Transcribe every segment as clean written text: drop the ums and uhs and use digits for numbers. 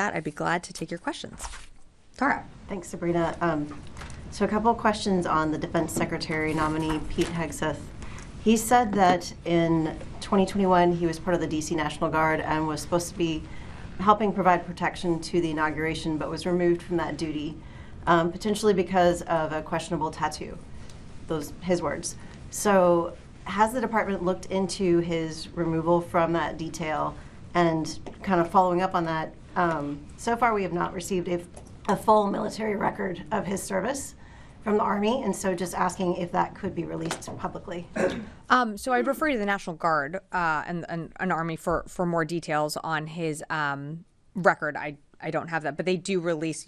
that, I'd be glad to take your questions. Tara. Thanks, Sabrina. So a couple of questions on the Defense Secretary nominee, Pete Hegseth. He said that in 2021, he was part of the DC National Guard and was supposed to be helping provide protection to the inauguration, but was removed from that duty, potentially because of a questionable tattoo. Those his words. So has the department looked into his removal from that detail? And kind of following up on that, so far we have not received a full military record of his service from the Army, and so just asking if that could be released publicly. So I'd refer you to the National Guard and an Army for more details on his record. I don't have that, but they do release,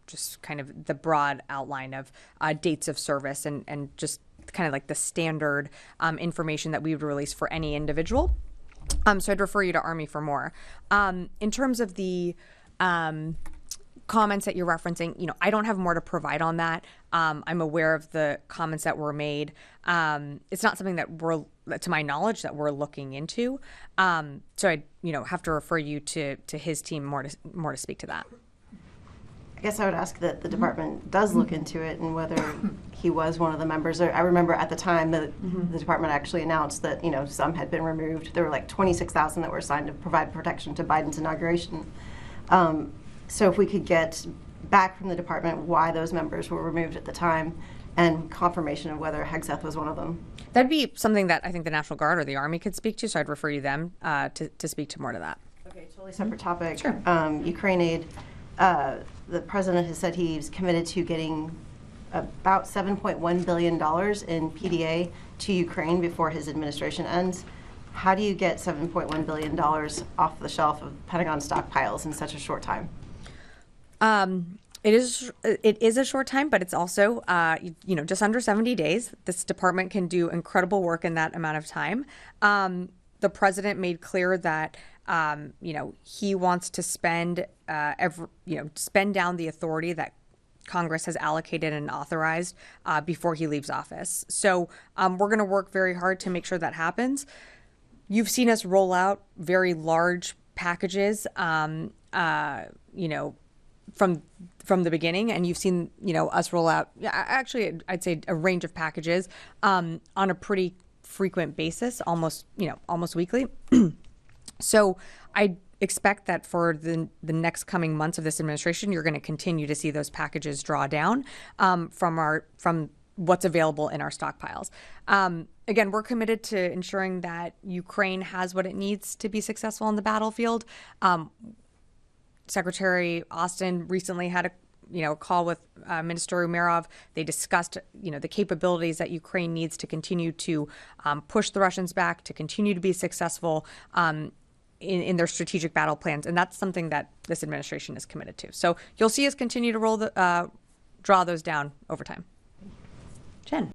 just kind of the broad outline of dates of service and just kind of like the standard information that we would release for any individual. So I'd refer you to Army for more. In terms of the comments that you're referencing, I don't have more to provide on that. I'm aware of the comments that were made. It's not something that to my knowledge, that we're looking into. So I, have to refer you to his team more to speak to that. I guess I would ask that the department does look into it and whether he was one of the members. I remember at the time that the department actually announced that, some had been removed. There were like 26,000 that were assigned to provide protection to Biden's inauguration. So if we could get back from the department why those members were removed at the time and confirmation of whether Hegseth was one of them. That'd be something that I think the National Guard or the Army could speak to, so I'd refer you them to speak to more to that. Okay, totally separate topic. Sure. Ukraine aid. The president has said he's committed to getting about $7.1 billion in PDA to Ukraine before his administration ends. How do you get $7.1 billion off the shelf of Pentagon stockpiles in such a short time? It is a short time, but it's also, just under 70 days. This department can do incredible work in that amount of time. The president made clear that, he wants to spend down the authority that Congress has allocated and authorized before he leaves office. So we're going to work very hard to make sure that happens. You've seen us roll out very large packages, from the beginning, and you've seen, us roll out, actually, I'd say a range of packages on a pretty frequent basis, almost weekly. So I expect that for the next coming months of this administration, you're going to continue to see those packages draw down from what's available in our stockpiles. Again, we're committed to ensuring that Ukraine has what it needs to be successful on the battlefield. Secretary Austin recently had a call with Minister Umerov. They discussed, the capabilities that Ukraine needs to continue to push the Russians back, to continue to be successful in their strategic battle plans. And that's something that this administration is committed to. So you'll see us continue to draw those down over time. Jen.